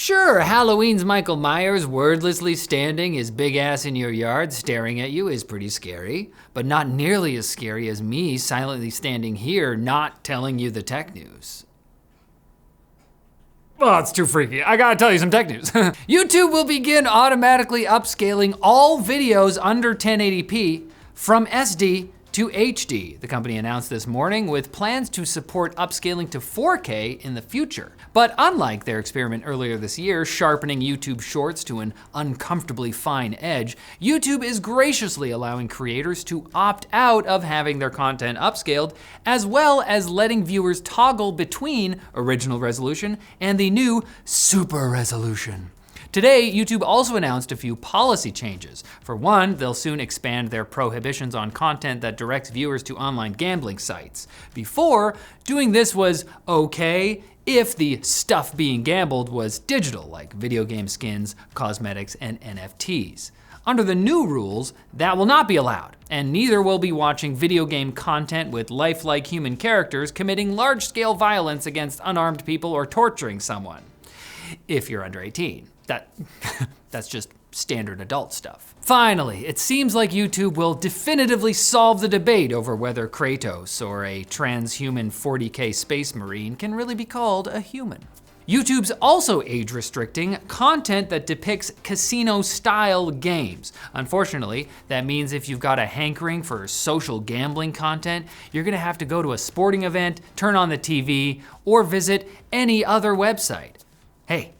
Sure, Halloween's Michael Myers wordlessly standing his big ass in your yard staring at you is pretty scary, but not nearly as scary as me silently standing here not telling you the tech news. Well, it's too freaky. I gotta tell you some tech news. YouTube will begin automatically upscaling all videos under 1080p from SD to HD, the company announced this morning, with plans to support upscaling to 4K in the future. But unlike their experiment earlier this year, sharpening YouTube Shorts to an uncomfortably fine edge, YouTube is graciously allowing creators to opt out of having their content upscaled, as well as letting viewers toggle between original resolution and the new super resolution. Today, YouTube also announced a few policy changes. For one, they'll soon expand their prohibitions on content that directs viewers to online gambling sites. Before, doing this was okay if the stuff being gambled was digital, like video game skins, cosmetics, and NFTs. Under the new rules, that will not be allowed, and neither will be watching video game content with lifelike human characters committing large-scale violence against unarmed people or torturing someone. If you're under 18. That's just standard adult stuff. Finally, it seems like YouTube will definitively solve the debate over whether Kratos or a transhuman 40K space marine can really be called a human. YouTube's also age restricting content that depicts casino-style games. Unfortunately, that means if you've got a hankering for social gambling content, you're gonna have to go to a sporting event, turn on the TV, or visit any other website. Hey,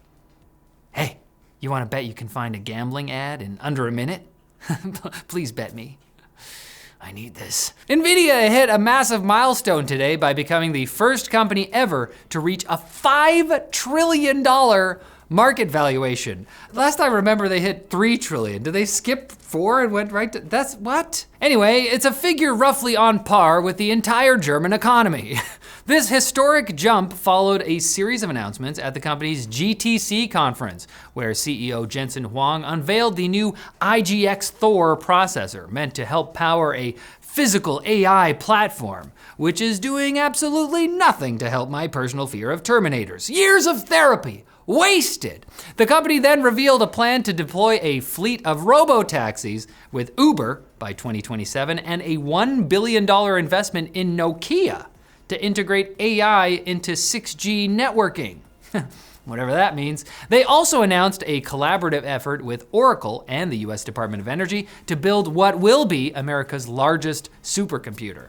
you wanna bet you can find a gambling ad in under a minute? Please bet me. I need this. Nvidia hit a massive milestone today by becoming the first company ever to reach a $5 trillion market valuation. Last I remember they hit 3 trillion. Did they skip 4 and went right to, that's what? Anyway, it's a figure roughly on par with the entire German economy. This historic jump followed a series of announcements at the company's GTC conference, where CEO Jensen Huang unveiled the new IGX Thor processor, meant to help power a physical AI platform, which is doing absolutely nothing to help my personal fear of Terminators. Years of therapy wasted. The company then revealed a plan to deploy a fleet of robo-taxis with Uber by 2027 and a $1 billion investment in Nokia to integrate AI into 6G networking. Whatever that means. They also announced a collaborative effort with Oracle and the US Department of Energy to build what will be America's largest supercomputer.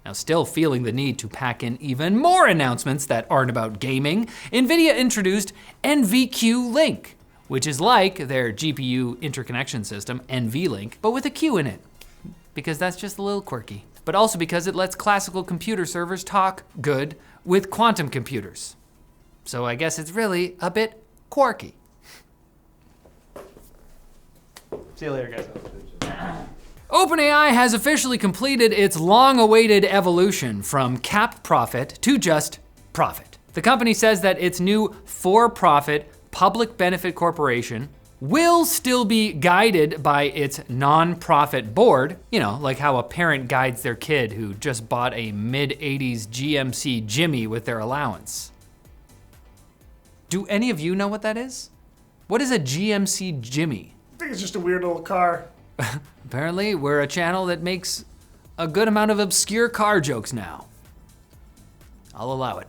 Now, still feeling the need to pack in even more announcements that aren't about gaming, Nvidia introduced NVQ-Link, which is like their GPU interconnection system, NVLink, but with a Q in it, because that's just a little quirky. But also because it lets classical computer servers talk good with quantum computers. So I guess it's really a bit quirky. See you later, guys. OpenAI has officially completed its long-awaited evolution from cap profit to just profit. The company says that its new for-profit public benefit corporation will still be guided by its non-profit board, you know, like how a parent guides their kid who just bought a mid-80s GMC Jimmy with their allowance. Do any of you know what that is? What is a GMC Jimmy? I think it's just a weird little car. Apparently, we're a channel that makes a good amount of obscure car jokes now. I'll allow it.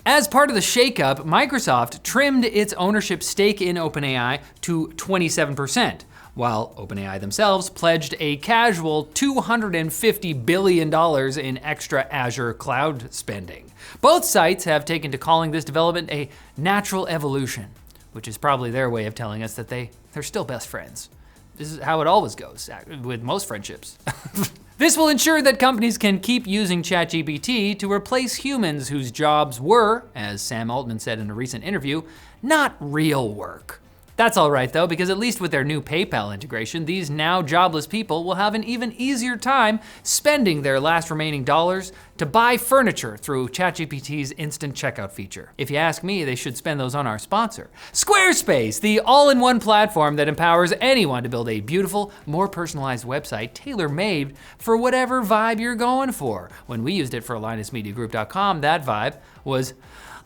As part of the shakeup, Microsoft trimmed its ownership stake in OpenAI to 27%, while OpenAI themselves pledged a casual $250 billion in extra Azure cloud spending. Both sites have taken to calling this development a natural evolution, which is probably their way of telling us that they're still best friends. This is how it always goes with most friendships. This will ensure that companies can keep using ChatGPT to replace humans whose jobs were, as Sam Altman said in a recent interview, not real work. That's all right though, because at least with their new PayPal integration, these now jobless people will have an even easier time spending their last remaining dollars to buy furniture through ChatGPT's instant checkout feature. If you ask me, they should spend those on our sponsor, Squarespace, the all-in-one platform that empowers anyone to build a beautiful, more personalized website tailor-made for whatever vibe you're going for. When we used it for LinusMediaGroup.com, that vibe was,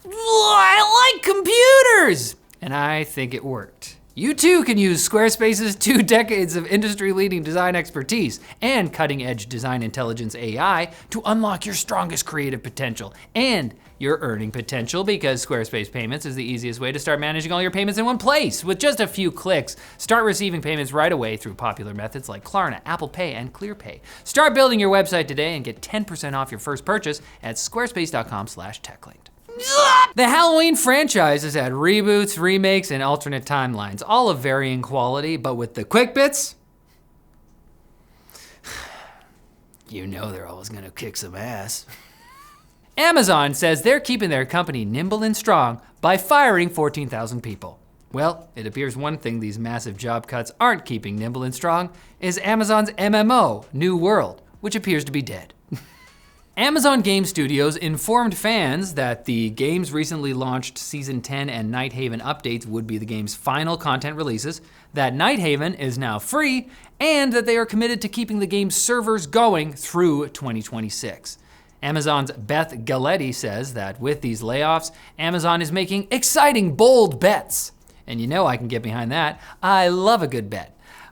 I like computers! And I think it worked. You too can use Squarespace's 2 decades of industry-leading design expertise and cutting-edge design intelligence AI to unlock your strongest creative potential and your earning potential, because Squarespace Payments is the easiest way to start managing all your payments in one place. With just a few clicks, start receiving payments right away through popular methods like Klarna, Apple Pay, and ClearPay. Start building your website today and get 10% off your first purchase at squarespace.com/techlinked. The Halloween franchise has had reboots, remakes, and alternate timelines, all of varying quality, but with the quick bits, you know they're always gonna kick some ass. Amazon says they're keeping their company nimble and strong by firing 14,000 people. Well, it appears one thing these massive job cuts aren't keeping nimble and strong is Amazon's MMO, New World, which appears to be dead. Amazon Game Studios informed fans that the game's recently launched Season 10 and Nighthaven updates would be the game's final content releases, that Nighthaven is now free, and that they are committed to keeping the game's servers going through 2026. Amazon's Beth Galetti says that with these layoffs, Amazon is making exciting, bold bets. And you know I can get behind that. I love a good bet.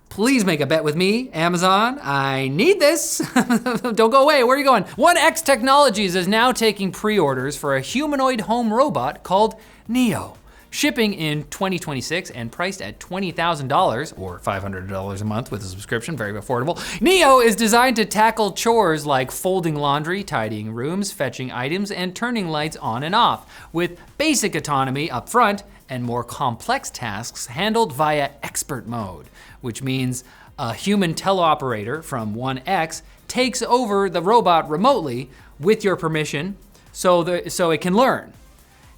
Please make a bet with me, Amazon. I need this. Don't go away, where are you going? 1X Technologies is now taking pre-orders for a humanoid home robot called Neo, shipping in 2026 and priced at $20,000 or $500 a month with a subscription, very affordable. Neo is designed to tackle chores like folding laundry, tidying rooms, fetching items, and turning lights on and off, with basic autonomy up front and more complex tasks handled via expert mode, which means a human teleoperator from 1X takes over the robot remotely with your permission so it can learn.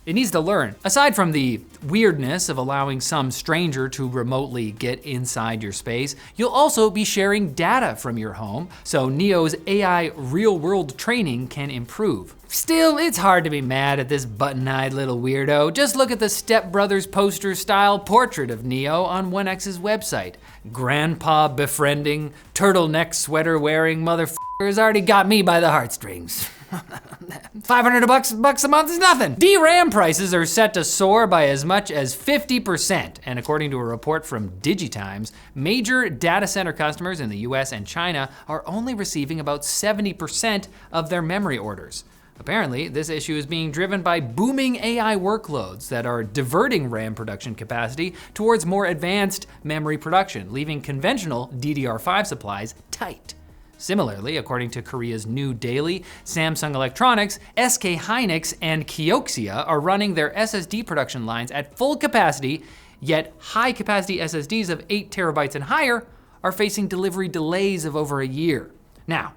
It needs to learn. Aside from the weirdness of allowing some stranger to remotely get inside your space, you'll also be sharing data from your home, so Neo's AI real-world training can improve. Still, it's hard to be mad at this button-eyed little weirdo. Just look at the Step Brothers poster-style portrait of Neo on 1X's website. Grandpa befriending, turtleneck sweater-wearing motherfucker has already got me by the heartstrings. $500 a month is nothing. DRAM prices are set to soar by as much as 50%, and according to a report from DigiTimes, major data center customers in the US and China are only receiving about 70% of their memory orders. Apparently, this issue is being driven by booming AI workloads that are diverting RAM production capacity towards more advanced memory production, leaving conventional DDR5 supplies tight. Similarly, according to Korea's New Daily, Samsung Electronics, SK Hynix, and Kioxia are running their SSD production lines at full capacity, yet high-capacity SSDs of 8 terabytes and higher are facing delivery delays of over a year. Now,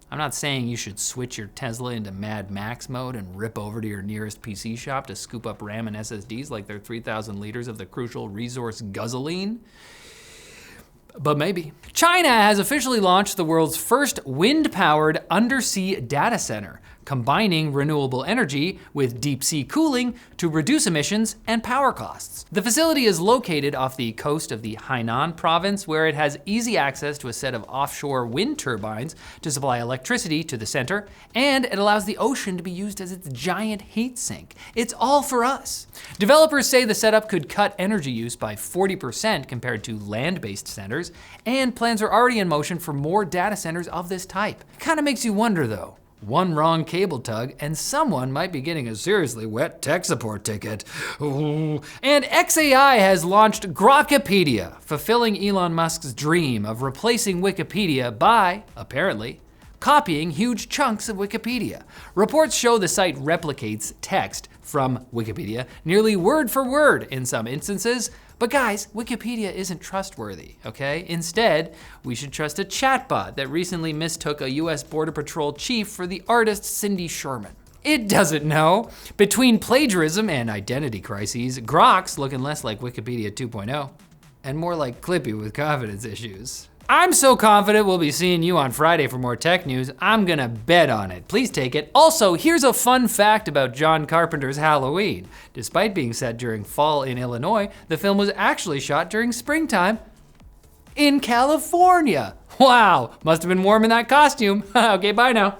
I'm not saying you should switch your Tesla into Mad Max mode and rip over to your nearest PC shop to scoop up RAM and SSDs like they're 3,000 liters of the crucial resource guzzling. But maybe. China has officially launched the world's first wind-powered undersea data center, combining renewable energy with deep-sea cooling to reduce emissions and power costs. The facility is located off the coast of the Hainan province, where it has easy access to a set of offshore wind turbines to supply electricity to the center, and it allows the ocean to be used as its giant heat sink. It's all for us. Developers say the setup could cut energy use by 40% compared to land-based centers, and plans are already in motion for more data centers of this type. It kind of makes you wonder though. One wrong cable tug and someone might be getting a seriously wet tech support ticket. Ooh. And XAI has launched Grokipedia, fulfilling Elon Musk's dream of replacing Wikipedia by, apparently, copying huge chunks of Wikipedia. Reports show the site replicates text from Wikipedia nearly word for word in some instances. But guys, Wikipedia isn't trustworthy, okay? Instead, we should trust a chatbot that recently mistook a US Border Patrol chief for the artist Cindy Sherman. It doesn't know. Between plagiarism and identity crises, Grok's looking less like Wikipedia 2.0 and more like Clippy with confidence issues. I'm so confident we'll be seeing you on Friday for more tech news, I'm gonna bet on it. Please take it. Also, here's a fun fact about John Carpenter's Halloween. Despite being set during fall in Illinois, the film was actually shot during springtime in California. Wow, must have been warm in that costume. Okay, bye now.